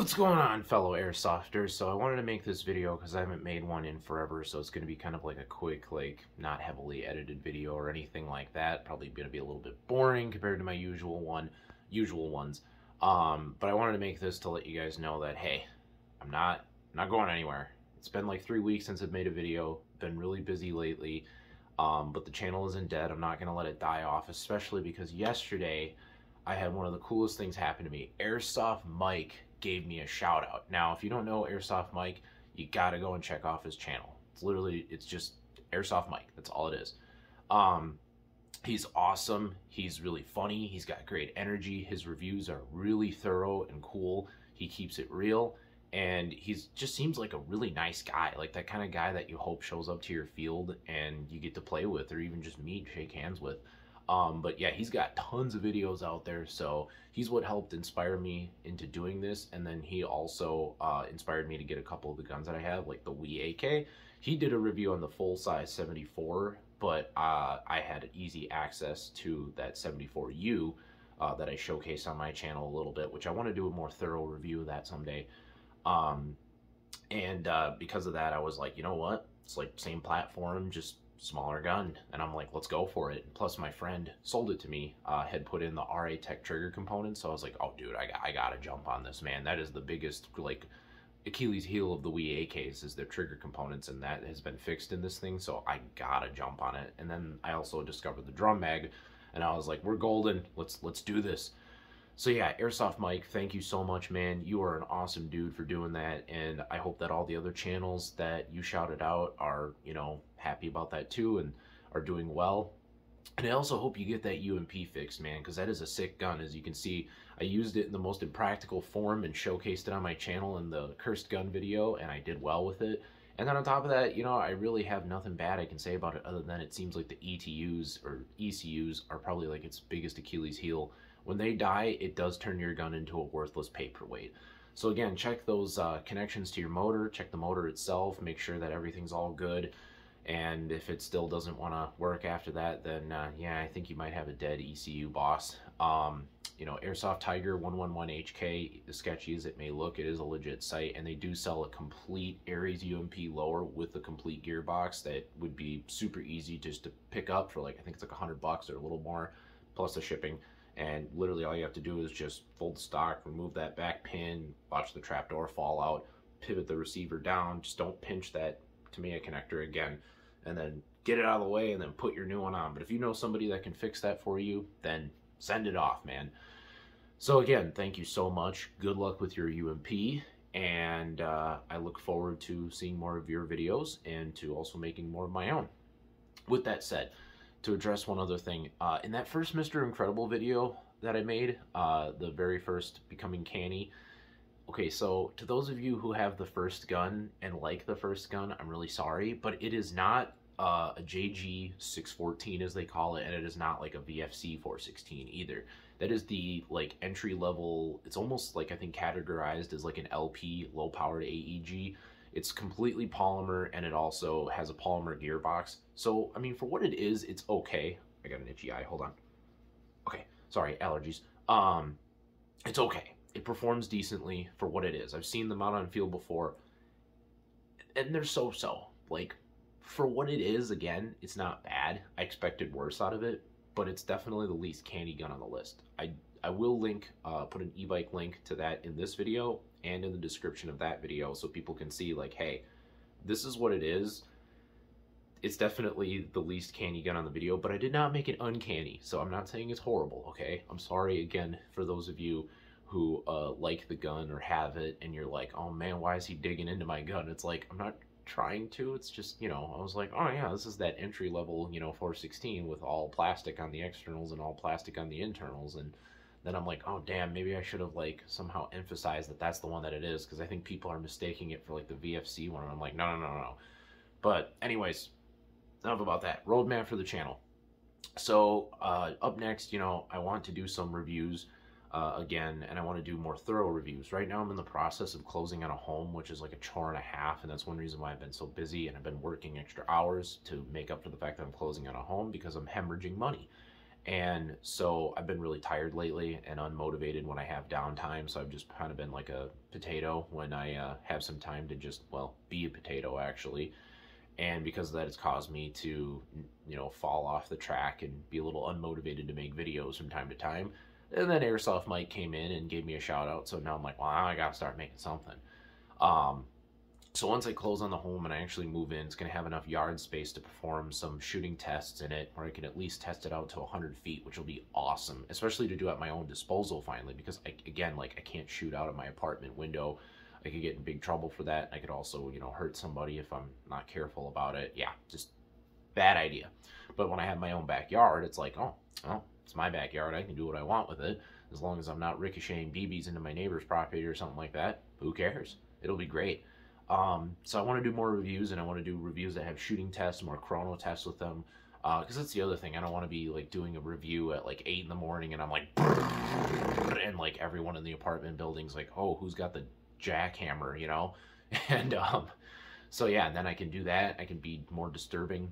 What's going on, fellow airsofters? So I wanted to make this video because I haven't made one in forever, so it's going to be kind of like a quick, not heavily edited video or anything like that. Probably going to be a little bit boring compared to my usual ones. But I wanted to make this to let you guys know that, hey, I'm not going anywhere. It's been like 3 weeks since I've made a video. Been really busy lately, but the channel isn't dead. I'm not going to let it die off, especially because yesterday I had one of the coolest things happen to me. Airsoft Mike gave me a shout out. Now, if you don't know Airsoft Mike, you gotta go and check off his channel. It's just Airsoft Mike. That's all it is. He's awesome. He's really funny. He's got great energy. His reviews are really thorough and cool. He keeps it real, and just seems like a really nice guy, like that kind of guy that you hope shows up to your field and you get to play with, or even just meet, shake hands with. But yeah, he's got tons of videos out there, so he's what helped inspire me into doing this. And then he also inspired me to get a couple of the guns that I have, like the AK. He did a review on the full-size 74, but I had easy access to that 74U that I showcased on my channel a little bit, which I want to do a more thorough review of that someday. Because of that, I was like, you know what? It's like same platform, just smaller gun, and I'm like, let's go for it. Plus my friend sold it to me, had put in the RA Tech trigger component, so I was like, oh dude, I gotta jump on this, man. That is the biggest like Achilles heel of the AKs is their trigger components, and that has been fixed in this thing, so I gotta jump on it. And then I also discovered the drum mag, and I was like, we're golden, let's do this. So yeah, Airsoft Mike, thank you so much, man. You are an awesome dude for doing that, and I hope that all the other channels that you shouted out are, you know, happy about that too and are doing well. And I also hope you get that UMP Fix, man, because that is a sick gun. As you can see, I used it in the most impractical form and showcased it on my channel in the cursed gun video, and I did well with it. And then on top of that, you know, I really have nothing bad I can say about it other than it seems like the ETUs or ECUs are probably like its biggest Achilles heel. When they die, it does turn your gun into a worthless paperweight. So again, check those connections to your motor, check the motor itself, make sure that everything's all good. And if it still doesn't want to work after that, then yeah, I think you might have a dead ECU boss. You know, Airsoft Tiger 111HK, as sketchy as it may look, it is a legit site, and they do sell a complete Ares UMP lower with the complete gearbox that would be super easy just to pick up for like, I think it's like $100 or a little more, plus the shipping. And literally all you have to do is just fold the stock, remove that back pin, watch the trapdoor fall out, pivot the receiver down, just don't pinch that Tamiya connector again, and then get it out of the way and then put your new one on. But if you know somebody that can fix that for you, then send it off, man. So again, thank you so much. Good luck with your UMP, and I look forward to seeing more of your videos and to also making more of my own. With that said, to address one other thing, in that first Mr. Incredible video that I made, the very first Becoming Canny, okay, so to those of you who have the first gun and like the first gun, I'm really sorry, but it is not a JG 614 as they call it, and it is not like a VFC 416 either. That is the like entry level, it's almost like I think categorized as like an LP, low powered AEG. It's completely polymer, and it also has a polymer gearbox. So, I mean, for what it is, it's okay. I got an itchy eye, hold on. Okay, sorry, allergies. It's okay. It performs decently for what it is. I've seen them out on field before, and they're so-so. Like, for what it is, again, it's not bad. I expected worse out of it, but it's definitely the least candy gun on the list. I will link, put an e-bike link to that in this video and in the description of that video so people can see, like, hey, this is what it is. It's definitely the least candy gun on the video, but I did not make it uncanny, so I'm not saying it's horrible, okay? I'm sorry, again, for those of you who like the gun or have it, and you're like, oh man, why is he digging into my gun? It's like, I'm not trying to, it's just, you know, I was like, oh yeah, this is that entry level, you know, 416 with all plastic on the externals and all plastic on the internals, and then I'm like, oh damn, maybe I should have like somehow emphasized that that's the one that it is, because I think people are mistaking it for like the VFC one, and I'm like, no. But anyways, enough about that. Roadmap for the channel. So up next, you know, I want to do some reviews again, and I want to do more thorough reviews. Right now I'm in the process of closing on a home, which is like a chore and a half, and that's one reason why I've been so busy, and I've been working extra hours to make up for the fact that I'm closing on a home, because I'm hemorrhaging money. And so I've been really tired lately and unmotivated when I have downtime. So I've just kind of been like a potato when I have some time to just, well, be a potato actually. And because of that, it's caused me to, fall off the track and be a little unmotivated to make videos from time to time. And then Airsoft Mike came in and gave me a shout out. So now I'm like, well, I gotta start making something. Um, so once I close on the home and I actually move in, it's going to have enough yard space to perform some shooting tests in it, where I can at least test it out to 100 feet, which will be awesome, especially to do at my own disposal finally, because again, like I can't shoot out of my apartment window. I could get in big trouble for that. I could also, hurt somebody if I'm not careful about it. Yeah, just bad idea. But when I have my own backyard, it's like, oh, well, it's my backyard. I can do what I want with it. As long as I'm not ricocheting BBs into my neighbor's property or something like that, who cares? It'll be great. So I want to do more reviews, and I want to do reviews that have shooting tests, more chrono tests with them. Because that's the other thing. I don't want to be like doing a review at like 8 in the morning and I'm like, and like everyone in the apartment building's like, oh, who's got the jackhammer, And so yeah, and then I can do that. I can be more disturbing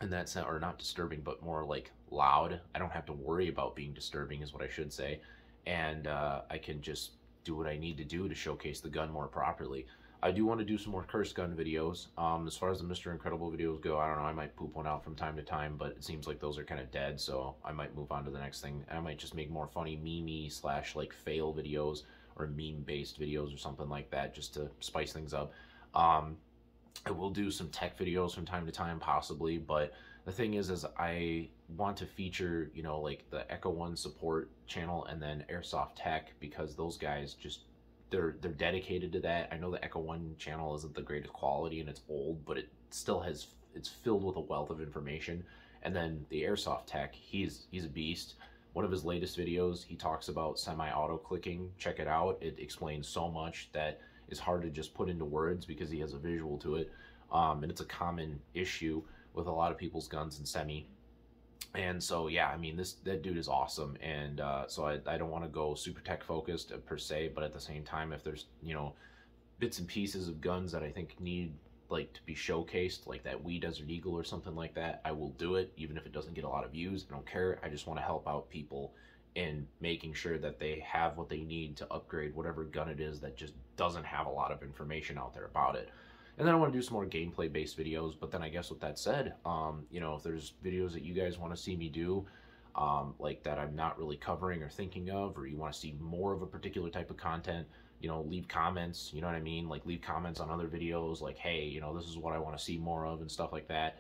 in that sense, or not disturbing, but more like loud. I don't have to worry about being disturbing, is what I should say. And I can just do what I need to do to showcase the gun more properly. I do want to do some more curse gun videos. As far as the Mr. Incredible videos go, I don't know, I might poop one out from time to time, but it seems like those are kind of dead, so I might move on to the next thing. I might just make more funny meme / like fail videos or meme-based videos or something like that, just to spice things up. I will do some tech videos from time to time, possibly, but the thing is I want to feature, like the Echo One support channel and then Airsoft Tech, because those guys just, they're dedicated to that. I know the Echo One channel isn't the greatest quality and it's old, but it still it's filled with a wealth of information. And then the Airsoft Tech, he's a beast. One of his latest videos, he talks about semi-auto clicking. Check it out. It explains so much that is hard to just put into words because he has a visual to it. And it's a common issue with a lot of people's guns and semi. And so, yeah, I mean, that dude is awesome. And so I don't want to go super tech focused per se, but at the same time, if there's, bits and pieces of guns that I think need like to be showcased, like that Wee Desert Eagle or something like that, I will do it, even if it doesn't get a lot of views. I don't care. I just want to help out people in making sure that they have what they need to upgrade whatever gun it is that just doesn't have a lot of information out there about it. And then I want to do some more gameplay based videos. But then I guess with that said, if there's videos that you guys want to see me do, like that I'm not really covering or thinking of, or you want to see more of a particular type of content, leave comments, you know what I mean? Like leave comments on other videos, like, hey, this is what I want to see more of and stuff like that.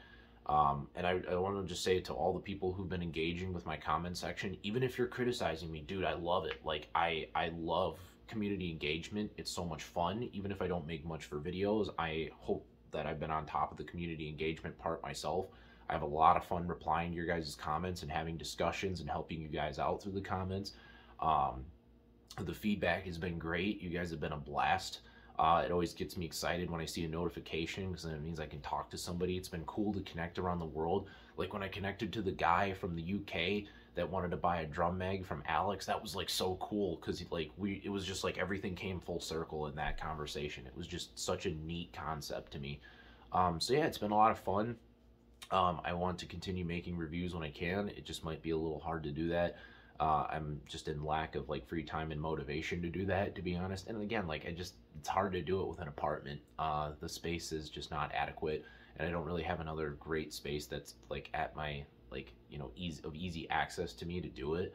And I want to just say to all the people who've been engaging with my comment section, even if you're criticizing me, dude, I love it. Like I love community engagement. It's so much fun. Even if I don't make much for videos, I hope that I've been on top of the community engagement part myself. I have a lot of fun replying to your guys' comments and having discussions and helping you guys out through the comments. The feedback has been great. You guys have been a blast. It always gets me excited when I see a notification, because then it means I can talk to somebody. It's been cool to connect around the world. Like when I connected to the guy from the UK that wanted to buy a drum mag from Alex, that was like so cool, because like it was just like everything came full circle in that conversation. It was just such a neat concept to me. So yeah, it's been a lot of fun. I want to continue making reviews when I can. It just might be a little hard to do that. I'm just in lack of like free time and motivation to do that, to be honest. And again, like it's hard to do it with an apartment. The space is just not adequate, and I don't really have another great space that's like at my easy access to me to do it.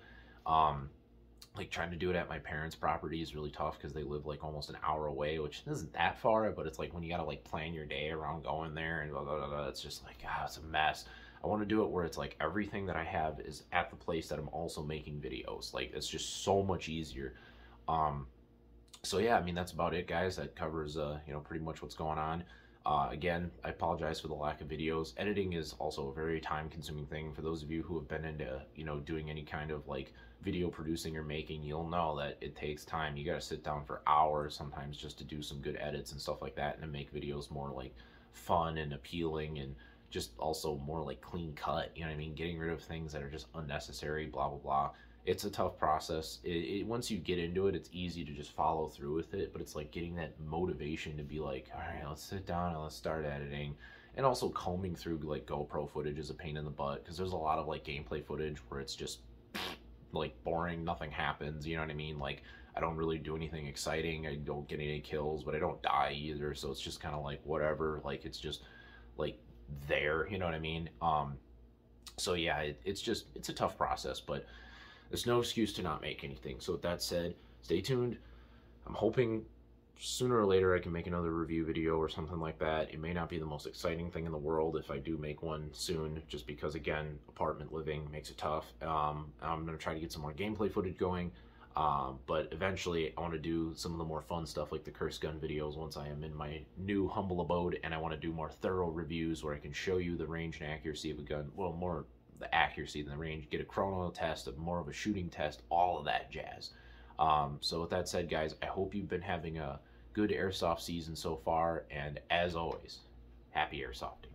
Like trying to do it at my parents' property is really tough because they live like almost an hour away, which isn't that far, but it's like when you gotta like plan your day around going there and blah, blah, blah, blah, it's just like, it's a mess. I want to do it where it's like everything that I have is at the place that I'm also making videos. Like it's just so much easier. So yeah, I mean, that's about it, guys. That covers, pretty much what's going on. Again, I apologize for the lack of videos. Editing is also a very time-consuming thing. For those of you who have been into, doing any kind of like video producing or making, you'll know that it takes time. You got to sit down for hours sometimes just to do some good edits and stuff like that, and to make videos more like fun and appealing, and just also more like clean cut, you know what I mean? Getting rid of things that are just unnecessary, blah, blah, blah. It's a tough process. Once you get into it, it's easy to just follow through with it, but it's like getting that motivation to be like, all right, let's sit down and let's start editing. And also combing through like GoPro footage is a pain in the butt, because there's a lot of like gameplay footage where it's just like boring, nothing happens, you know what I mean? Like, I don't really do anything exciting, I don't get any kills, but I don't die either, so it's just kind of like whatever, like it's just like there, you know what I mean? So yeah, it's a tough process, but there's no excuse to not make anything. So with that said, stay tuned. I'm hoping sooner or later I can make another review video or something like that. It may not be the most exciting thing in the world if I do make one soon, just because, again, apartment living makes it tough. I'm going to try to get some more gameplay footage going, but eventually I want to do some of the more fun stuff like the curse gun videos once I am in my new humble abode, and I want to do more thorough reviews where I can show you the range and accuracy of a gun, well, more the accuracy than the range, get a chrono test, more of a shooting test, all of that jazz. So with that said, guys, I hope you've been having a good airsoft season so far, and as always, happy airsofting.